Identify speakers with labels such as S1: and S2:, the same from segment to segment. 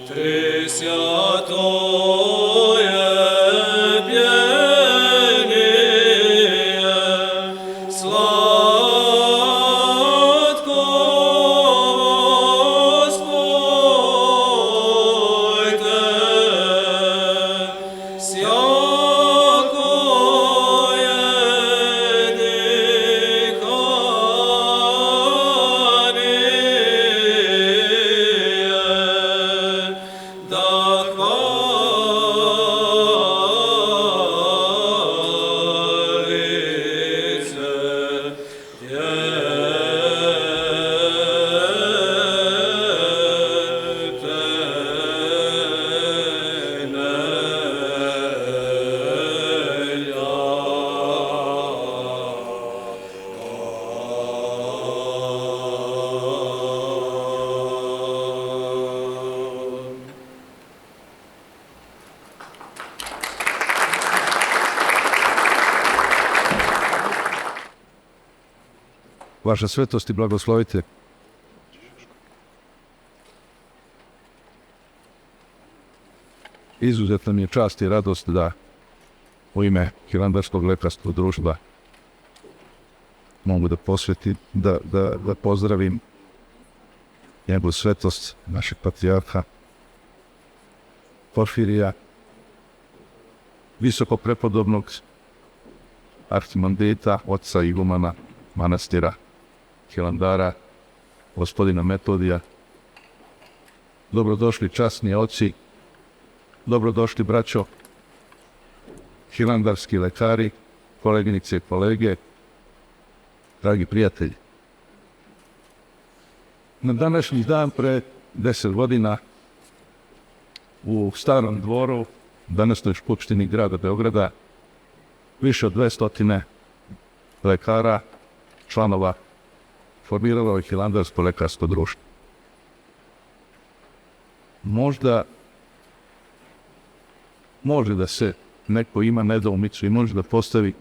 S1: Trisya Vaša svetost i blagoslovite. Izuzetna mi je čast i radost da u ime Hilandarskog lekarskog društva mogu da posvetim, da pozdravim njegovu svetost, našeg patrijarha Porfirija, visoko prepodobnog arhimandrita, oca igumana manastira Hilandara, gospodina Metodija. Dobrodošli časni oci, dobrodošli braćo, hilandarski lekari, koleginice i kolege, dragi prijatelji. Na današnji dan pre 10 godina u Starom dvoru, današnjoj skupštini grada Beograda, više od 200 lekara, članova, formiralo je Hilandarsko lekarsko društvo. Možda može da se neko ima nedoumicu i može da postavi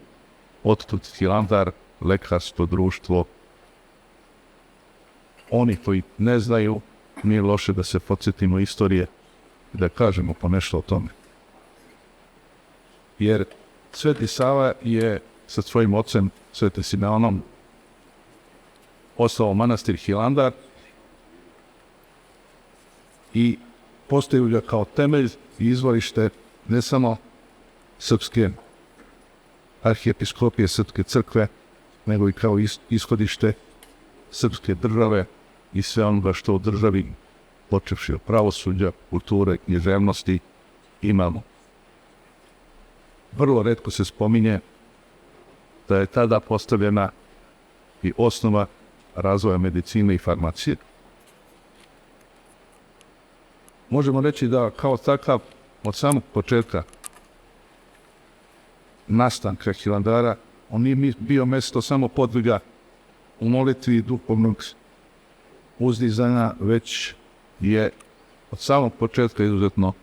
S1: otkud Hilandar lekarsko društvo. Oni koji ne znaju, nije loše da se podsjetimo istorije i da kažemo po nešto o tome. Jer Sveti Sava je sa svojim ocem, Svetim Simeonom, osnovao manastir Hilandar i postavio ga kao temelj i izvorište ne samo srpske arhijepiskopije, srpske crkve, nego i kao ishodište srpske države i sve onoga što u državi, počevši od pravosuđa, kulture, književnosti, imamo. Vrlo retko se spominje da je tada postavljena i osnova razvoja medicine i farmacije. Možemo reći da kao takav od samog početka nastanka Hilandara on nije bio mesto samo podviga u molitvi i duhovnog uzdizanja, već je od samog početka izuzetno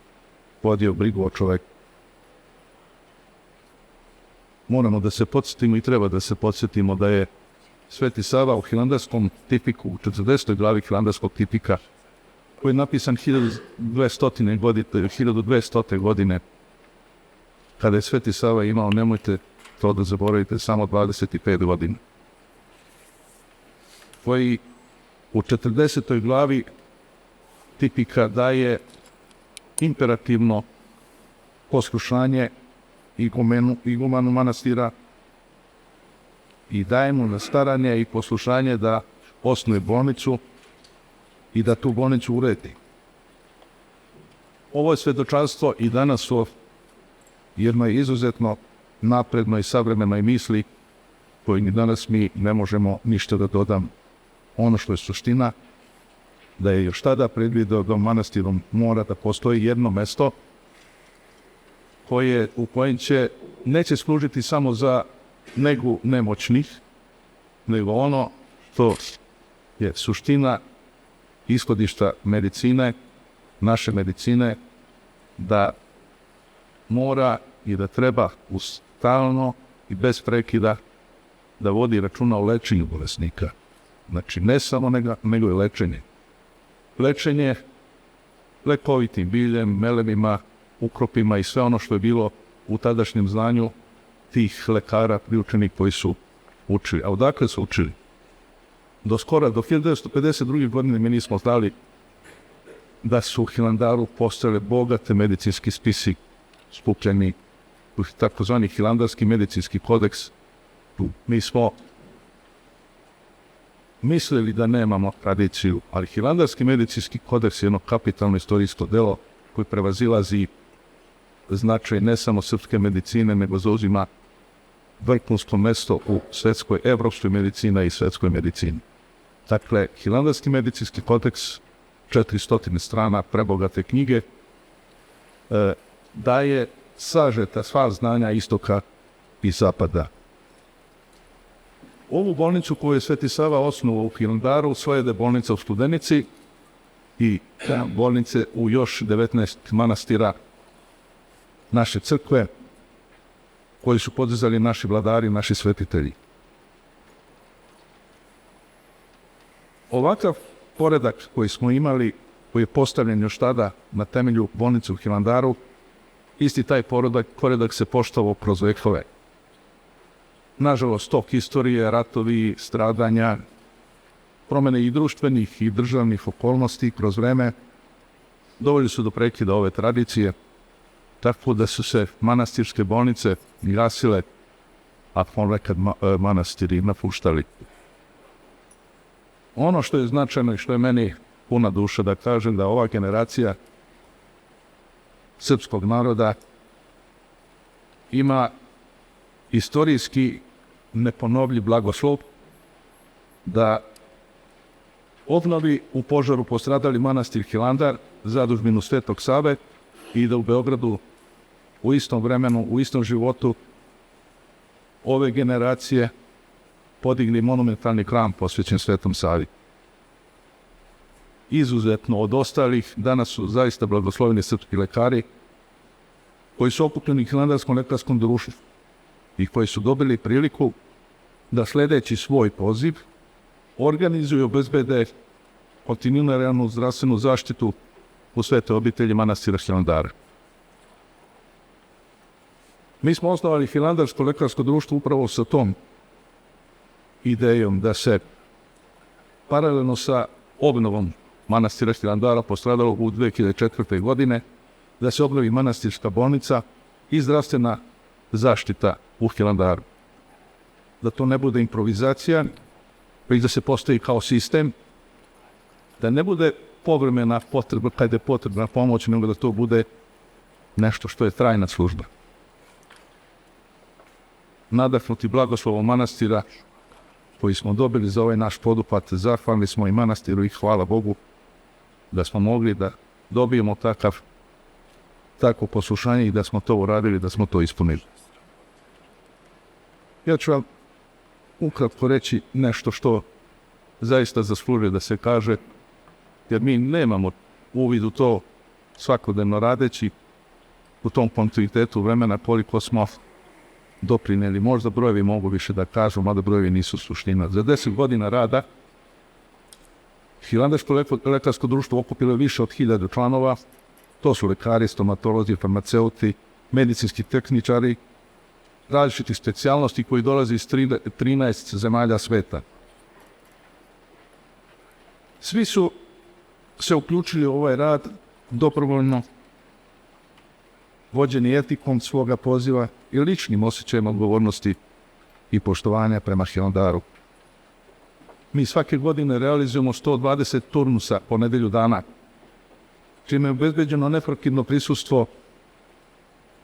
S1: vodio brigu o čoveku. Moramo da se podsjetimo i treba da se podsjetimo da je Sveti Sava u Hilandarskom tipiku, u 40. glavi Hilandarskog tipika, koji je napisan 1200. godine, kada je Sveti Sava imao, nemojte to da zaboravite, samo 25 godina. Koji u 40. glavi tipika daje imperativno poslušanje igumanu manastira i daje mu na staranje i poslušanje da osnuje bolnicu i da tu bolnicu uredi. Ovo je svedočanstvo i danas u jednoj izuzetno naprednoj savremenoj misli koju ni danas mi ne možemo ništa da dodam. Ono što je suština, da je još tada predvideo da u manastiru mora da postoji jedno mesto u kojem neće služiti samo za negu nemoćnih, nego ono što je suština ishodišta medicine, naše medicine, da mora i da treba stalno i bez prekida da vodi računa o lečenju bolesnika. Znači, ne samo nego i lečenje. lekovitim biljem, melemima, ukropima i sve ono što je bilo u tadašnjem znanju tih lekara priučenih koji su učili. A odakle su učili? Do 1952. godine mi nismo znali da su u Hilandaru postojale bogate medicinski spisi skupljeni u takozvani Hilandarski medicinski kodeks. Mi smo mislili da nemamo tradiciju, ali Hilandarski medicinski kodeks je jedno kapitalno istorijsko delo koje prevazilazi značaj ne samo srpske medicine, nego zauzima vrhunsko mesto u svetskoj, evropskoj medicini i svetskoj medicini. Dakle, Hilandarski medicinski kodeks, 400 strana prebogate knjige, daje sažeta sva znanja istoka i zapada. Ovu bolnicu koju je Sveti Sava osnovao u Hilandaru slede bolnica u Studenici i bolnice u još 19 manastira naše crkve koji su podizali naši vladari, naši svetitelji. Ovakav poredak koji smo imali, koji je postavljen još tada na temelju bolnice u Hilandaru, isti taj poredak se poštovao kroz vekove. Nažalost, tok istorije, ratovi, stradanja, promene i društvenih i državnih okolnosti kroz vreme doveli su do prekida ove tradicije, tako da su se manastirske bolnice gasile, a ponekad manastiri napuštali. Ono što je značajno i što je meni puna duša da kažem, da ova generacija srpskog naroda ima istorijski neponovljiv blagoslov da obnovi u požaru postradali manastir Hilandar, zadužbinu Svetog Save i da u Beogradu u istom vremenu, u istom životu ove generacije podigli monumentalni hram posvećen Svetom Savi. Izuzetno od ostalih, danas su zaista blagosloveni srpski lekari koji su okupljeni u Hilandarskom lekarskom društvu i koji su dobili priliku da sledeći svoj poziv organizuju i obezbede kontinuiranu zdravstvenu zaštitu u Svetoj obitelji manastira Hilandara. Mi smo osnovali Hilandarsko lekarsko društvo upravo sa tom idejom da se paralelno sa obnovom manastira Hilandara postradalog u 2004. godine, da se obnovi manastirska bolnica i zdravstvena zaštita u Hilandaru. Da to ne bude improvizacija, već da se postavi kao sistem, da ne bude povremena potreba, kada je potrebna pomoć, nego da to bude nešto što je trajna služba. Nadahnuti blagoslovom manastira koji smo dobili za ovaj naš poduhvat, zahvalni smo i manastiru i hvala Bogu da smo mogli da dobijemo takvo poslušanje i da smo to uradili, da smo to ispunili. Ja ću vam ukratko reći nešto što zaista zaslužuje da se kaže, jer mi nemamo uvid u to svakodnevno radeći u tom kontinuitetu vremena koliko smo doprineli. Možda brojevi mogu više da kažu, mada brojevi nisu suština. Za 10 godina rada Hilandarsko lekarsko društvo okupilo je više od 1000 članova. To su lekari, stomatolozi, farmaceuti, medicinski tehničari, različitih specijalnosti koji dolaze iz 13 zemalja sveta. Svi su se uključili u ovaj rad dobrovoljno, vođeni etikom svoga poziva i ličnim osjećajem odgovornosti i poštovanja prema Hilandaru. Mi svake godine realizujemo 120 turnusa po nedelju dana, čime je obezbeđeno neprekidno prisustvo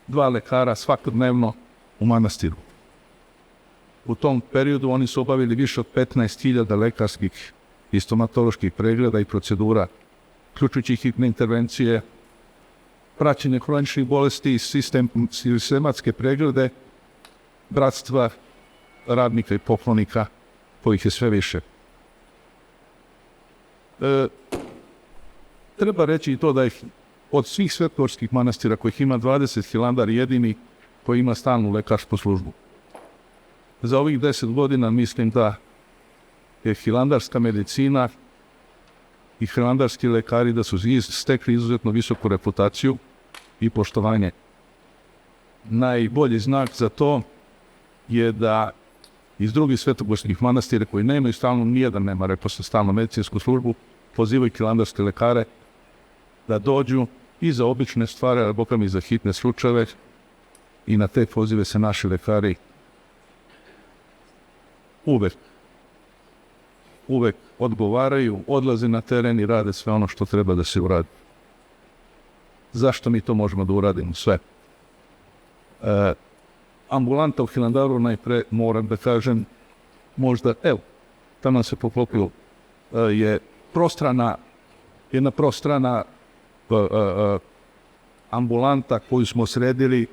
S1: 2 lekara svakodnevno u manastiru. U tom periodu oni su obavili više od 15.000 lekarskih i stomatoloških pregleda i procedura, uključujući hitne intervencije, praćenje hroničnih bolesti i sistematske preglede, bratstva, radnika i poklonika, kojih je sve više. Treba reći i to da je od svih svetogorskih manastira kojih ima 20, Hilandar jedini koji ima stalnu lekarsku službu. Za ovih 10 godina mislim da je hilandarska medicina i hilandarski lekari da su stekli izuzetno visoku reputaciju i poštovanje. Najbolji znak za to je da iz drugih svetogorskih manastira koji nemaju stalno, nijedan nema, rekao sam, stalno medicinsku službu, pozivaju hilandarske lekare da dođu i za obične stvari, ali bokam i za hitne slučajeve, i na te pozive se naši lekari uvek odgovaraju, odlaze na teren i rade sve ono što treba da se uradi. Zašto mi to možemo da uradimo sve? Ambulanta u Hilandaru, najpre moram da kažem, možda, evo, tamo nam se poklopilo, je jedna prostrana ambulanta koju smo sredili,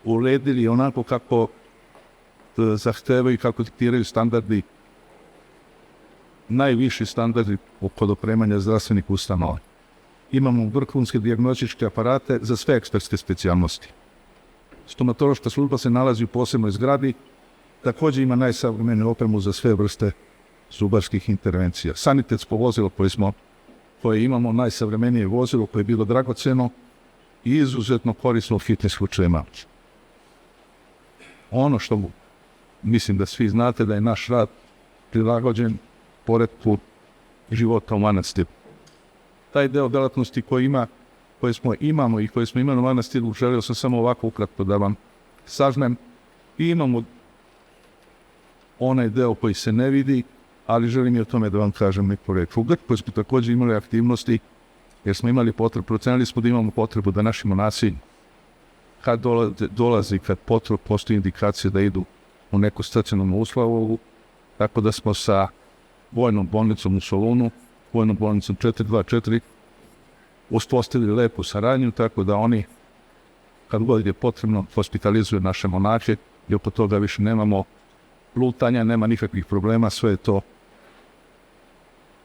S1: uredili onako kako zahtevaju i kako diktiraju standardi, najviši standardi kod opremanja zdravstvenih ustanova. Imamo vrhunske dijagnostičke aparate za sve ekspertske specijalnosti. Stomatološka služba se nalazi u posebnoj zgradi, također ima najsavremeniju opremu za sve vrste zubarskih intervencija. Sanitetsko vozilo koje imamo, najsavremenije vozilo koje je bilo dragoceno i izuzetno korisno u hitnim slučajevima. Ono što mislim da svi znate, da je naš rad prilagođen poretku života u manastiru. Taj deo delatnosti koje smo imali u manastiru, želio sam samo ovako ukratko da vam sažmem. I imamo onaj deo koji se ne vidi, ali želim i o tome da vam kažem neku reč. U Grčkoj smo također imali aktivnosti, jer smo imali potrebu, procenili smo da imamo potrebu da naši monasi, kad postoji indikacija da idu u neku stacionarnu uslugu, tako da smo sa vojnom bolnicom u Solunu, vojnom bolnicom 424, uspostavili lepu saradnju, tako da oni, kad god je potrebno, hospitalizuju naše monahe i oko toga više nemamo lutanja, nema nikakvih problema, sve je to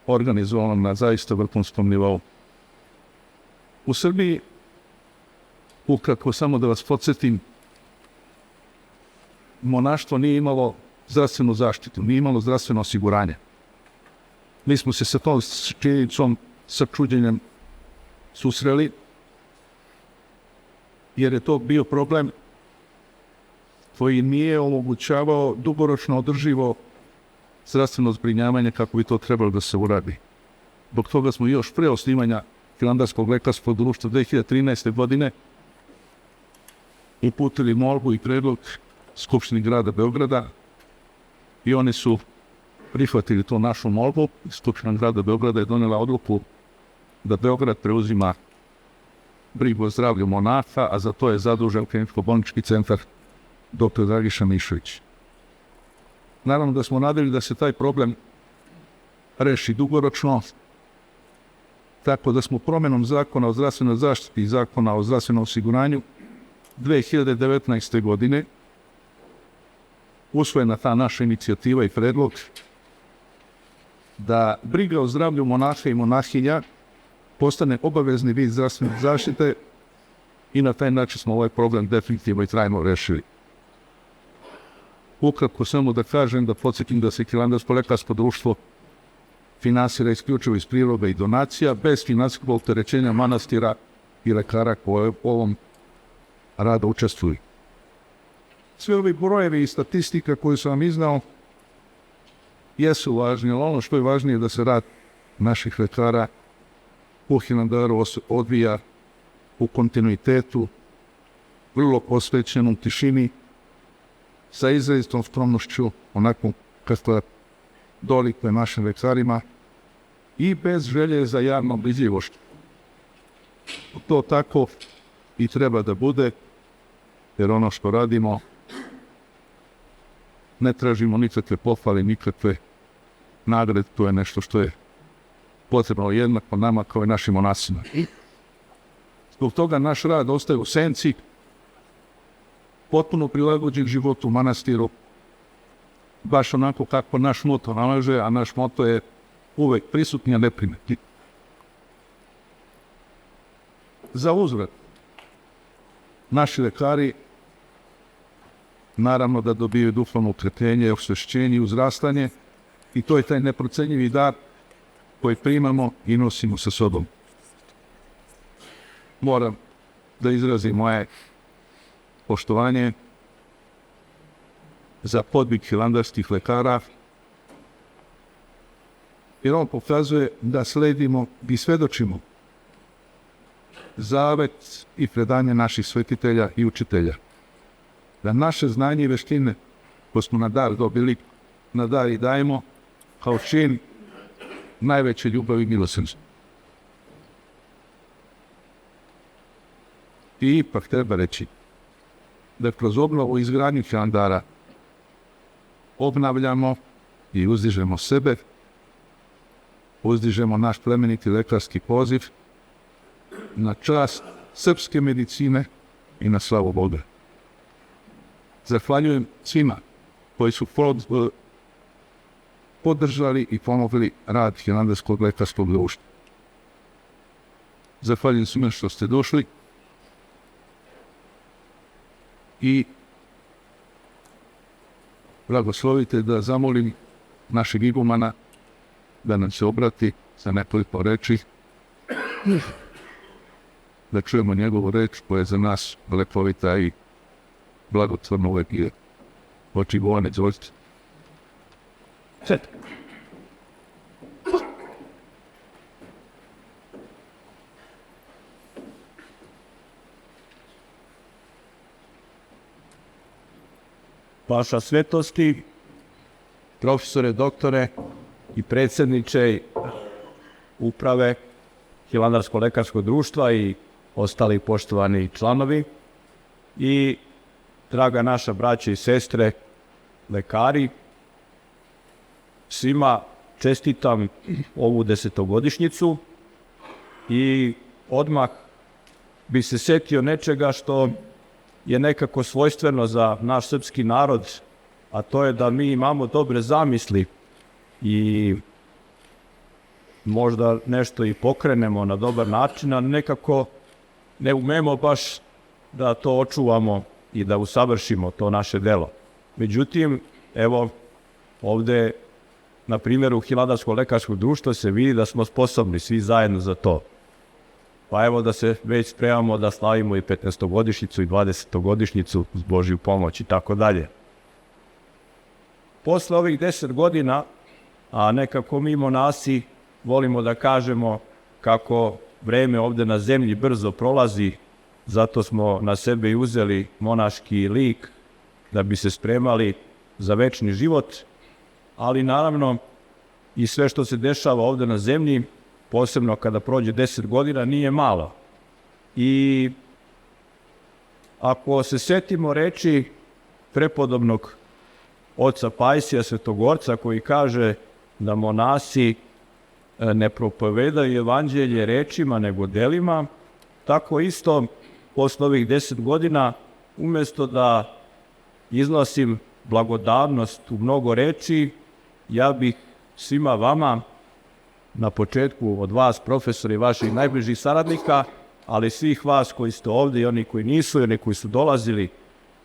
S1: organizovano na zaista vrhunskom nivou. U Srbiji, ukratko samo da vas podsjetim, monaštvo nije imalo zdravstvenu zaštitu, nije imalo zdravstveno osiguranje. Mi smo se sa tom činjenicom, sa čuđenjem susreli, jer je to bio problem koji nije omogućavao dugoročno održivo zdravstveno zbrinjavanje kako bi to trebalo da se uradi. Zbog toga smo još pre osnivanja Hilandarskog lekarskog društva 2013. godine uputili molbu i predlog Skupštini grada Beograda i oni su prihvatili tu našu molbu. Skupština grada Beograda je donela odluku da Beograd preuzima brigu o zdravlju monaha, a za to je zadužen Kliničko-bolnički centar dr. Dragiša Mišović. Naravno da smo nadali da se taj problem reši dugoročno, tako da smo promenom Zakona o zdravstvenoj zaštiti i Zakona o zdravstvenom osiguranju 2019. godine usvojena ta naša inicijativa i predlog da briga o zdravlju monaha i monahinja postane obavezni vid zdravstvene zaštite i na taj način smo ovaj problem definitivno i trajno rešili. Ukratko samo da kažem, da podsjetim da se Hilandarsko lekarsko društvo finansira isključivo iz priloga i donacija, bez finansijskog opterećenja manastira i lekara koji u ovom radu učestvuju. Sve ovi brojevi i statistika koju sam vam iznao jesu važni, ali ono što je važnije je da se rad naših lekara u Hilandaru odvija u kontinuitetu, vrlo posvećenom tišini, sa izrazitom skromnošću, onako kakva dolikuje našim lekarima i bez želje za javnom vidljivošću. To tako i treba da bude, jer ono što radimo ne tražimo nikakve pohvale, nikakve nagrade, to je nešto što je potrebno jednako nama kao i našim monasima. Zbog toga naš rad ostaje u senci, potpuno prilagođen životu u manastiru, baš onako kako naš moto nalaže, a naš moto je uvek prisutni, a neprimetni. Za uzvrat, naši lekari naravno da dobiju duhovno ukrepljenje, osvešćenje i uzrastanje, i to je taj neprocenjivi dar koje primamo i nosimo sa sobom. Moram da izrazim moje poštovanje za podvig hilandarskih lekara, jer on pokazuje da sledimo i svedočimo zavet i predanje naših svetitelja i učitelja. Da naše znanje i veštine koje smo na dar dobili, na dar i dajemo kao čin najveće ljubavi i milosrđa. I ipak treba reći da kroz obnovu i izgradnju Hilandara obnavljamo i uzdižemo sebe, uzdižemo naš plemeniti lekarski poziv na čast srpske medicine i na slavu Boga. Zahvaljujem svima koji su podržali i pomogli rad Hilandarskog lekarskog društva. Zahvaljujem svima što ste došli i blagoslovite da zamolim našeg igumana da nam se obrati sa nekoliko reči, da čujemo njegovu reč koja je za nas lekovita i blagotvorno uvek je. Oči Bovane, izvolite.
S2: Vaša svetosti, profesore, doktore i predsjedniče uprave Hilandarskog lekarskog društva i ostali poštovani članovi i draga naša braća i sestre, lekari, svima čestitam ovu 10-godišnjicu i odmah bi se setio nečega što je nekako svojstveno za naš srpski narod, a to je da mi imamo dobre zamisli i možda nešto i pokrenemo na dobar način, a nekako ne umemo baš da to očuvamo i da usavršimo to naše delo. Međutim, evo, ovde na primjeru Hilandarskog lekarskog društva se vidi da smo sposobni svi zajedno za to. Pa evo da se već spremamo da slavimo i 15-godišnjicu i 20-godišnjicu s Božju pomoć i tako dalje. Posle ovih 10 godina, a nekako mi monasi volimo da kažemo kako vreme ovde na zemlji brzo prolazi, zato smo na sebe i uzeli monaški lik da bi se spremali za večni život, ali naravno i sve što se dešava ovde na zemlji, posebno kada prođe 10 godina, nije malo. I ako se setimo reči prepodobnog oca Pajsija Svetogorca koji kaže da monasi ne propovedaju evanđelje rečima nego delima, tako isto posle ovih 10 godina umjesto da iznosim blagodarnost u mnogo reči, ja bih svima vama na početku od vas, profesori, vaših najbližih saradnika, ali svih vas koji ste ovdje i oni koji nisu, i oni koji su dolazili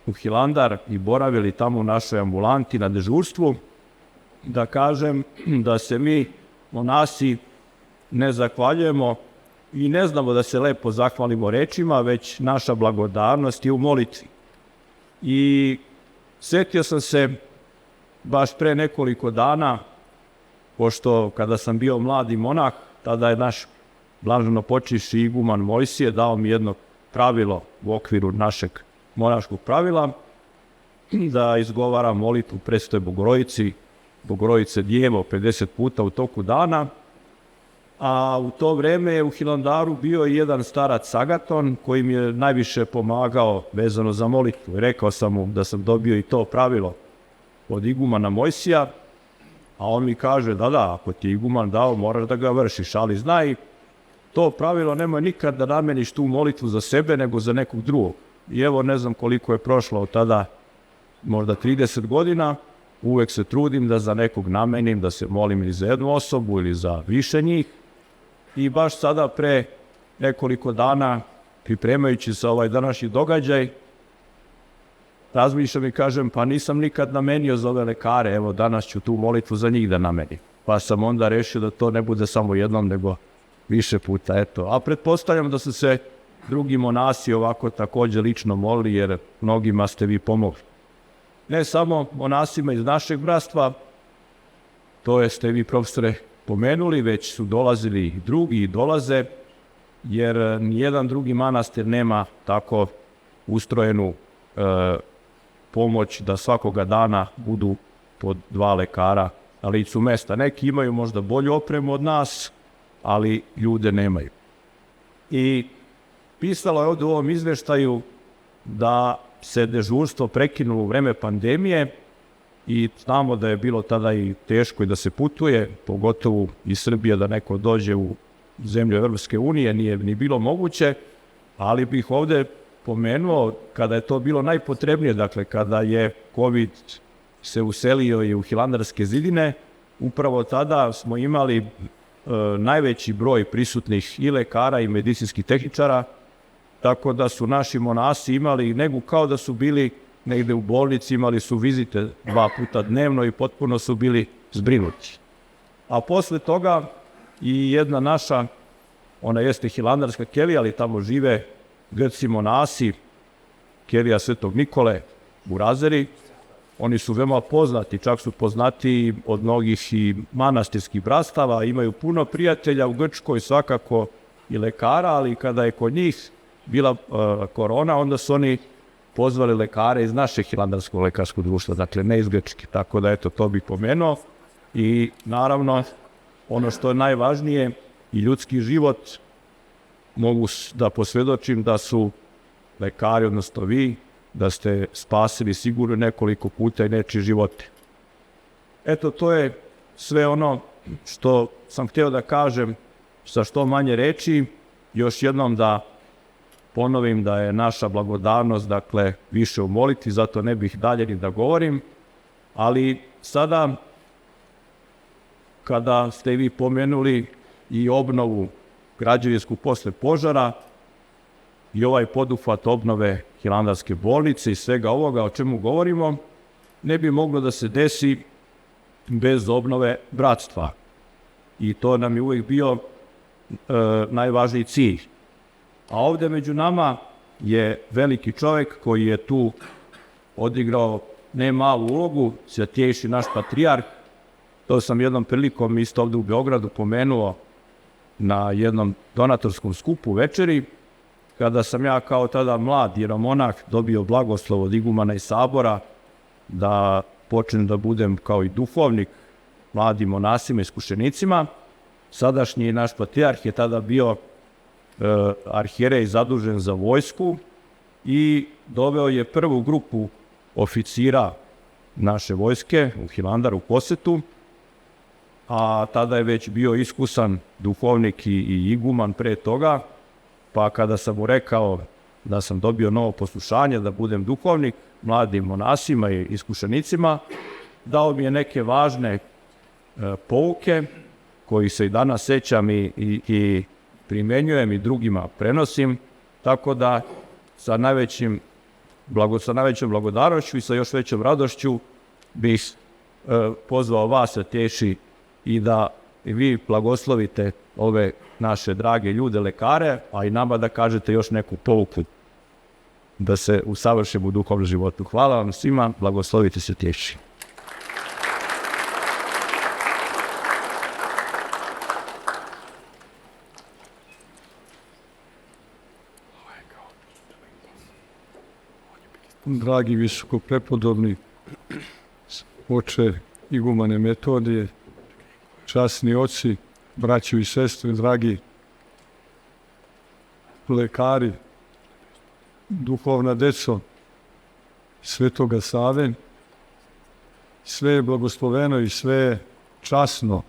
S2: u Hilandar i boravili tamo u našoj ambulanti na dežurstvu, da kažem da se mi monasi ne zahvaljujemo i ne znamo da se lepo zahvalimo rečima, već naša blagodarnost je u molitvi. I setio sam se baš pre nekoliko dana, pošto kada sam bio mladi monah, tada je naš blaženopočivši iguman Mojsije dao mi jedno pravilo u okviru našeg monaškog pravila, da izgovaram molitvu Presvetoj Bogorodici, Bogorodice Djevo 50 puta u toku dana, a u to vreme je u Hilandaru bio i jedan starac Agaton koji mi je najviše pomagao vezano za molitvu. Rekao sam mu da sam dobio i to pravilo od igumana Mojsija, a on mi kaže da, ako ti je iguman dao, moraš da ga vršiš, ali znaj, to pravilo nemoj nikad da nameniš tu molitvu za sebe, nego za nekog drugog. I evo, ne znam koliko je prošlo od tada, možda 30 godina, uvek se trudim da za nekog namenim, da se molim ili za jednu osobu ili za više njih. I baš sada pre nekoliko dana, pripremajući se ovaj današnji događaj, razmišljam i kažem, pa nisam nikad namenio za ove lekare, evo danas ću tu molitvu za njih da namenim. pa sam onda rešio da to ne bude samo jednom, nego više puta, eto. A pretpostavljam da su se drugi monasi ovako također lično molili, jer mnogima ste vi pomogli. Ne samo monasima iz našeg bratstva, to ste vi, profesore, pomenuli, već su dolazili i drugi i dolaze, jer nijedan drugi manastir nema tako ustrojenu pomoć da svakoga dana budu pod 2 lekara na licu mesta. Neki imaju možda bolju opremu od nas, ali ljude nemaju. I pisalo je ovdje u ovom izveštaju da se dežurstvo prekinulo u vreme pandemije i znamo da je bilo tada i teško i da se putuje, pogotovo iz Srbije da neko dođe u zemlju Evropske unije, nije ni bilo moguće, ali bih ovdje pomenuo kada je to bilo najpotrebnije, dakle kada je COVID se uselio i u Hilandarske zidine, upravo tada smo imali najveći broj prisutnih i lekara i medicinskih tehničara, tako da su naši monasi imali negu kao da su bili negde u bolnici, imali su vizite 2 puta dnevno i potpuno su bili zbrinuti. A posle toga i jedna naša, ona jeste Hilandarska kelija, ali tamo žive grčki monasi, kelija Svetog Nikole u Razeri. Oni su veoma poznati, čak su poznati od mnogih i manastirskih bratstava, imaju puno prijatelja u Grčkoj, svakako i lekara, ali kada je kod njih bila korona, onda su oni pozvali lekare iz našeg Hilandarskog lekarskog društva, dakle ne iz Grčke, tako da eto to bih pomenuo. I naravno, ono što je najvažnije, i ljudski život, mogu da posvjedočim da su lekari, odnosno vi, da ste spasili sigurno nekoliko puta i nečiji živote. Eto, to je sve ono što sam htio da kažem sa što manje reči. Još jednom da ponovim da je naša blagodarnost, dakle, više u molitvi, zato ne bih dalje ni da govorim, ali sada, kada ste vi pomenuli i obnovu građevinsku posle požara i ovaj poduhvat obnove Hilandarske bolnice i svega ovoga o čemu govorimo, ne bi moglo da se desi bez obnove bratstva. I to nam je uvijek bio najvažniji cilj. A ovdje među nama je veliki čovjek koji je tu odigrao ne malu ulogu, svetejši naš patrijarh. To sam jednom prilikom isto ovdje u Beogradu pomenuo na jednom donatorskom skupu večeri, kada sam ja kao tada mlad jeromonah dobio blagoslov od igumana i sabora da počnem da budem kao i duhovnik mladim monasima i iskušenicima. Sadašnji naš patrijarh je tada bio arhijerej zadužen za vojsku i doveo je prvu grupu oficira naše vojske u Hilandar u posetu, a tada je već bio iskusan duhovnik i iguman pre toga, pa kada sam mu rekao da sam dobio novo poslušanje, da budem duhovnik mladim monasima i iskušenicima, dao mi je neke važne pouke koji se i danas sećam i primenjujem i drugima prenosim, tako da sa najvećom blagodarnošću i sa još većom radošću bih pozvao vas, svetejši, i da vi blagoslovite ove naše drage ljude, lekare, a i nama da kažete još neku pouku da se usavršimo u duhovnom životu. Hvala vam svima, blagoslovite svetejši.
S3: Dragi visoko prepodobni oče igumane Metodije, časni oci, braćo i sestre, dragi lekari, duhovna deco Svetoga Save, sve je blagosloveno i sve je časno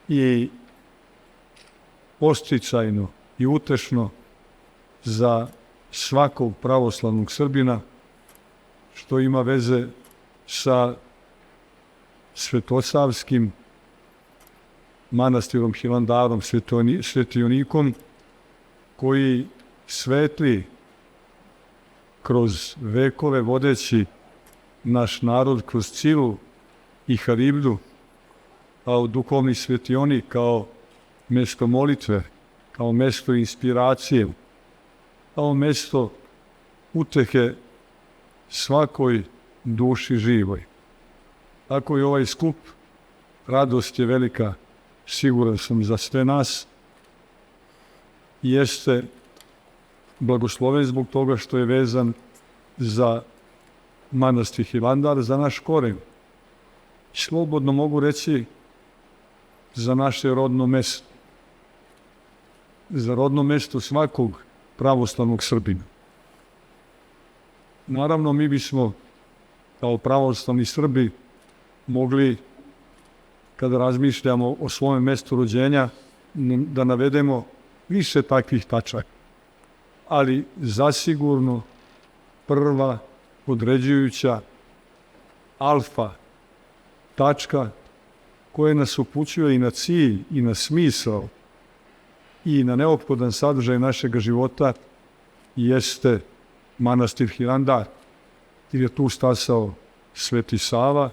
S3: i posticajno i utešno za svakog pravoslavnog Srbina što ima veze sa Svetosavskim manastirom Hilandarom, svetionikom, koji svetli kroz vekove vodeći naš narod kroz cilu i Haribdu kao duhovni svetionik, kao mesto molitve, kao mesto inspiracije, kao mesto utehe svakoj duši živoj. Tako i ovaj skup, radost je velika, siguran sam, za sve nas, jeste blagosloven zbog toga što je vezan za manastir Hilandar, za naš koren. Slobodno mogu reći za naše rodno mesto, za rodno mesto svakog pravoslavnog Srbina. Naravno, mi bismo kao pravoslavni Srbi mogli, kada razmišljamo o svojem mestu rođenja, da navedemo više takvih tačaka. Ali zasigurno prva određujuća alfa tačka koja nas upućuje i na cilj i na smisao i na neophodan sadržaj našeg života jeste manastir Hilandar, jer je tu stasao Sveti Sava,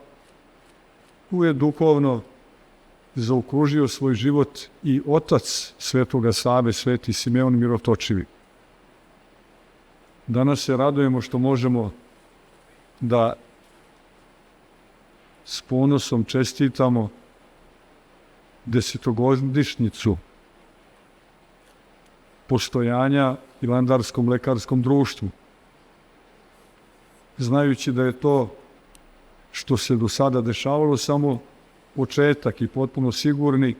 S3: tu je duhovno zaokružio svoj život i otac Svetoga Save, Sveti Simeon Mirotočivi. Danas se radujemo što možemo da s ponosom čestitamo 10-godišnjicu postojanja Hilandarskom lekarskom društvu, znajući da je to što se do sada dešavalo samo početak i potpuno sigurni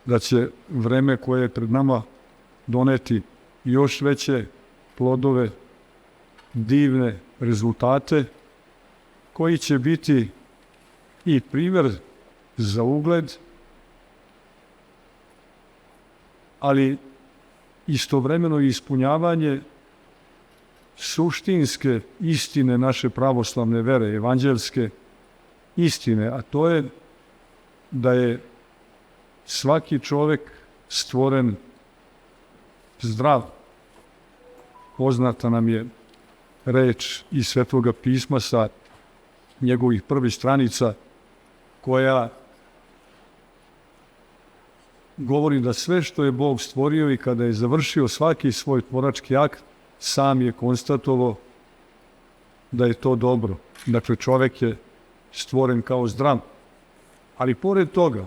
S3: da će vreme koje je pred nama doneti još veće plodove, divne rezultate, koji će biti i primjer za ugled, ali istovremeno i ispunjavanje suštinske istine naše pravoslavne vere, evanđelske istine, a to je da je svaki čovek stvoren zdrav. Poznata nam je reč iz Svetoga pisma sa njegovih prvih stranica, koja govori da sve što je Bog stvorio i kada je završio svaki svoj tvorački akt, sam je konstatovao da je to dobro. Dakle, čovek je stvoren kao zdrav. Ali pored toga,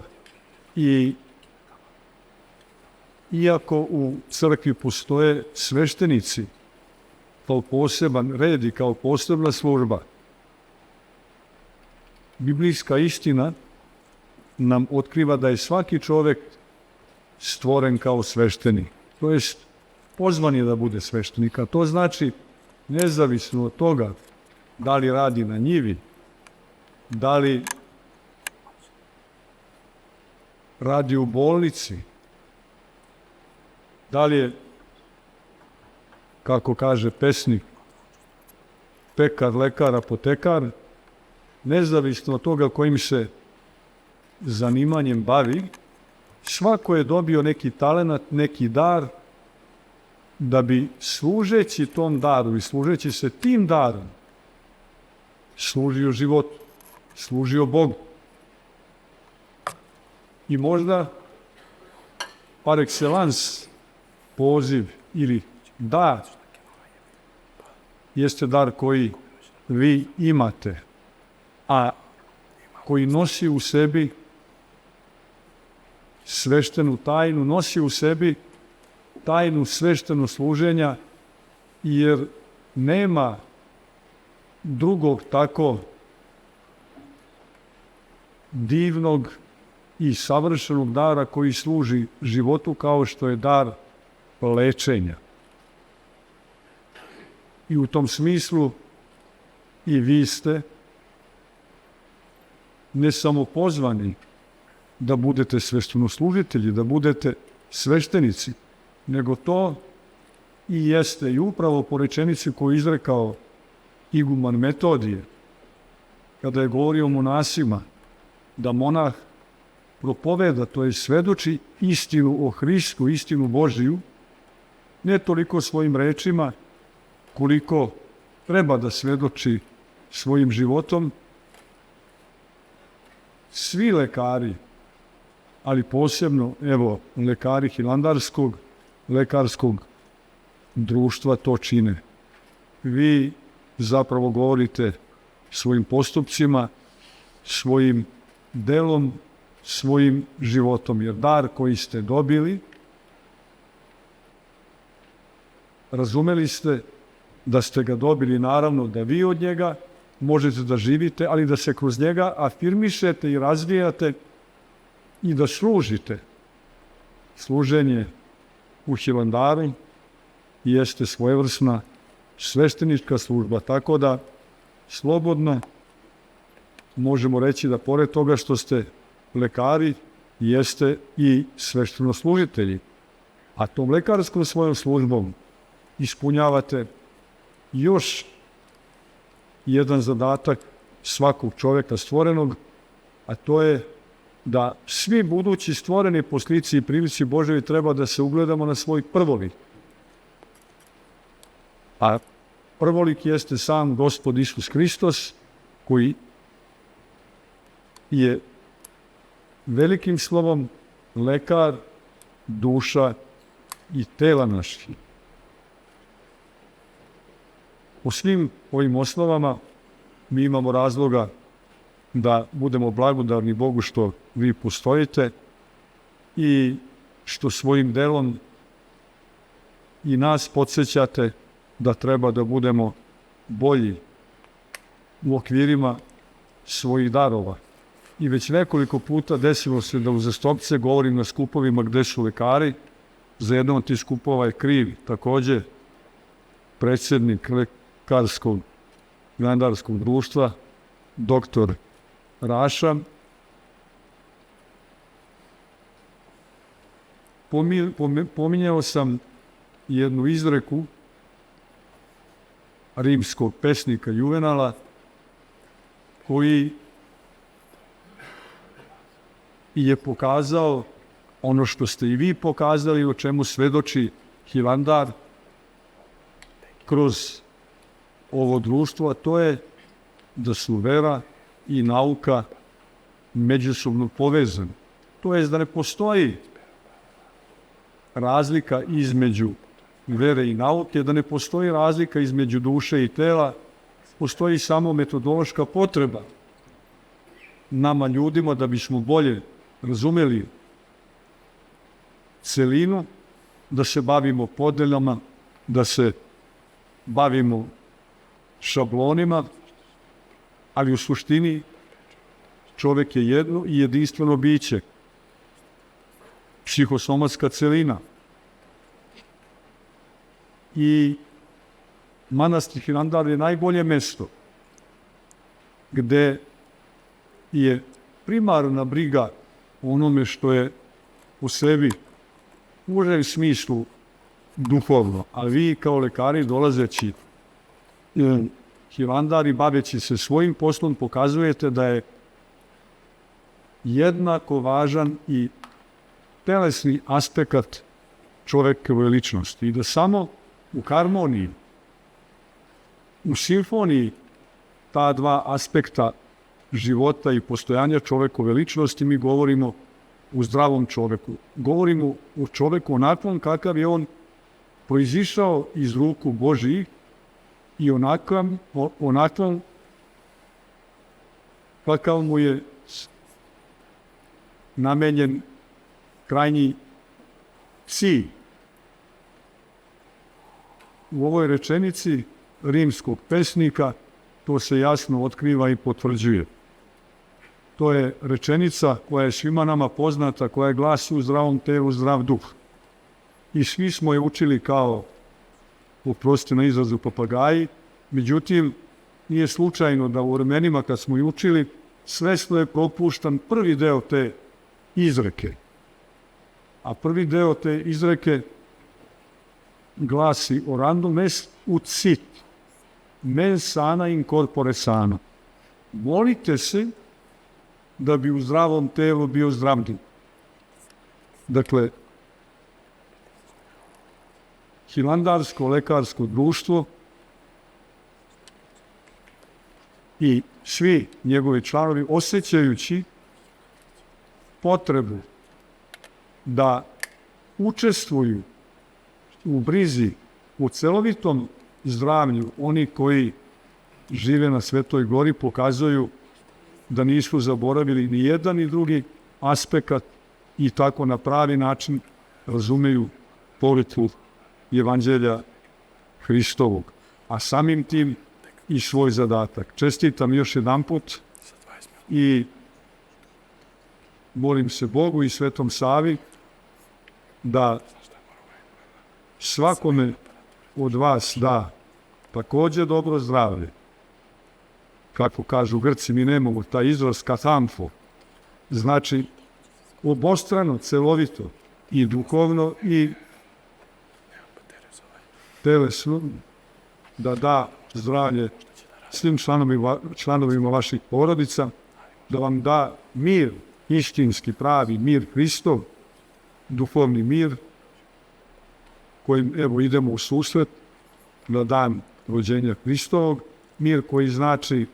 S3: iako u crkvi postoje sveštenici kao poseban red i kao posebna služba, biblijska istina nam otkriva da je svaki čovek stvoren kao sveštenik. To jest, pozvan je da bude sveštenik, a to znači, nezavisno od toga da li radi na njivi, da li radi u bolnici, da li je, kako kaže pesnik, pekar, lekar, apotekar, nezavisno od toga kojim se zanimanjem bavi, svako je dobio neki talenat, neki dar, da bi služeći tom daru i služeći se tim darom služio životu, služio Bogu. I možda par excellence poziv ili dar jeste dar koji vi imate, a koji nosi u sebi sveštenu tajnu, nosi u sebi tajnu sveštenog služenja, jer nema drugog tako divnog i savršenog dara koji služi životu kao što je dar lečenja. I u tom smislu i vi ste ne samo pozvani da budete sveštenoslужitelji, da budete sveštenici, nego to i jeste i upravo po rečenici koju je izrekao iguman Metodije, kada je govorio o monasima, da monah propoveda, to je svedoči istinu o Hristu, istinu Božiju, ne toliko svojim rečima, koliko treba da svedoči svojim životom, svi lekari, ali posebno, evo, lekari Hilandarskog lekarskog društva to čine. Vi zapravo govorite svojim postupcima, svojim delom, svojim životom, jer dar koji ste dobili, razumeli ste da ste ga dobili, naravno da vi od njega možete da živite, ali da se kroz njega afirmišete i razvijate i da služite. Služenje u Hilandaru jeste svojevrsna sveštenička služba, tako da slobodno možemo reći da pored toga što ste lekari, jeste i sveštenoslужitelji. A tom lekarskom svojom službom ispunjavate još jedan zadatak svakog čovjeka stvorenog, a to je da svi budući stvoreni po slici i prilici Božoj treba da se ugledamo na svoj prvolik. A prvolik jeste sam Gospod Isus Hristos, koji je velikim slovom lekar duša i tela naših. U svim ovim osnovama mi imamo razloga da budemo blagodarni Bogu što vi postojite i što svojim delom i nas podsjećate da treba da budemo bolji u okvirima svojih darova. I već nekoliko puta desilo se da uzastopce govorim na skupovima gde su lekari. Za jednom od tih skupova je kriv takođe predsjednik lekarskog hilandarskog društva, doktor Raša. Pominjao sam jednu izreku rimskog pesnika Juvenala, koji je pokazao ono što ste i vi pokazali, o čemu svedoči Hilandar kroz ovo društvo, a to je da su vera i nauka međusobno povezane. To je da ne postoji razlika između vere i nauke, da ne postoji razlika između duše i tela, postoji samo metodološka potreba nama ljudima da bismo bolje razumeli celinu, da se bavimo podeljama, da se bavimo šablonima, ali u suštini čovjek je jedno i jedinstveno biće, psihosomatska celina. I manastir Hilandar je najbolje mesto gde je primarna briga o onome što je u sebi u užem smislu duhovno, a vi kao lekari dolazeći Hilandar i baveći se svojim poslom pokazujete da je jednako važan i telesni aspekt čovekove ličnosti i da samo u harmoniji, u simfoniji ta dva aspekta života i postojanja čovekove ličnosti mi govorimo u zdravom čoveku. Govorimo o čoveku onakvom kakav je on proizišao iz ruku Božijih i onakvom kakav mu je namenjen krajnji cilj. U ovoj rečenici rimskog pesnika to se jasno otkriva i potvrđuje. To je rečenica koja je svima nama poznata, koja glasi u zdravom telu zdrav duh. I svi smo je učili kao, oprostite na izrazu, papagaji, međutim, nije slučajno da u vremenima kad smo je učili, svesno je propuštan prvi deo te izreke. A prvi deo te izreke glasi orandum est ut sit, mens sana in corpore sano. Molite se da bi u zdravom telu bio zdrav duh. Dakle, Hilandarsko lekarsko društvo i svi njegovi članovi, osjećajući potrebu da učestvuju u brizi, u celovitom zdravlju, oni koji žive na Svetoj gori pokazuju da nisu zaboravili ni jedan ni drugi aspekt i tako na pravi način razumeju poruku Evanđelja Hristovog, a samim tim i svoj zadatak. Čestitam još jedanput i molim se Bogu i Svetom Savi da svakome od vas da takođe dobro zdravlje. Kako kažu Grci, mi nemamo taj izraz katamfo. Znači, obostrano, celovito i duhovno i telesno, da zdravlje svim članovima vaših porodica, da vam da mir, istinski, pravi mir Hristov, duhovni mir, kojim evo idemo u susret na dan rođenja Hristovog, mir koji znači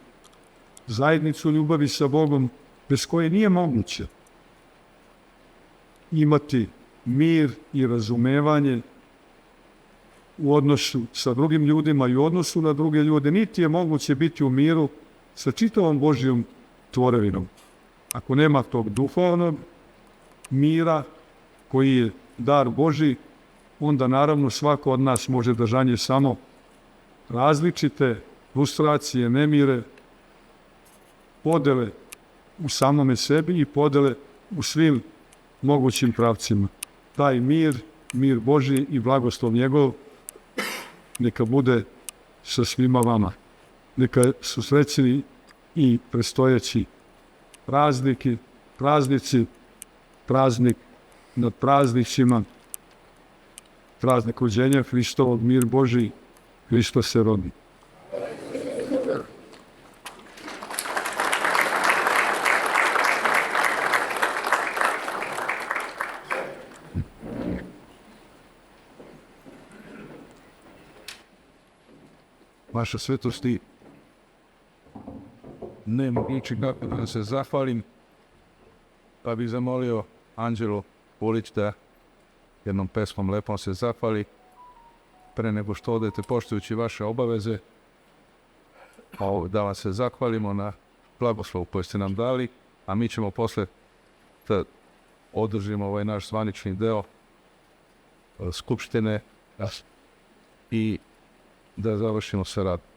S3: zajednicu ljubavi sa Bogom, bez koje nije moguće imati mir i razumevanje u odnosu sa drugim ljudima i u odnosu na druge ljude, niti je moguće biti u miru sa čitavom Božjom tvorevinom. Ako nema tog duhovnog mira koji je dar Božji, onda naravno svako od nas može da žanje samo različite frustracije, nemire, podele u samome sebi i podele u svim mogućim pravcima. Taj mir, mir Božji i blagoslov njegov, neka bude sa svima vama. Neka su srećni i predstojeći praznici, praznik nad praznicima, praznik rođenja Hristovog, mir Božji, Hristos se rodi.
S1: Vaša svetosti, nema ničeg kako da se zahvalim, pa bih zamolio Anđelu Pulić da jednom pesmom lepom se zahvali pre nego što odete, poštujući vaše obaveze, da vam se zahvalimo na blagoslovu koji ste nam dali, a mi ćemo posle da održimo ovaj naš zvanični deo Skupštine i da završimo sa radom.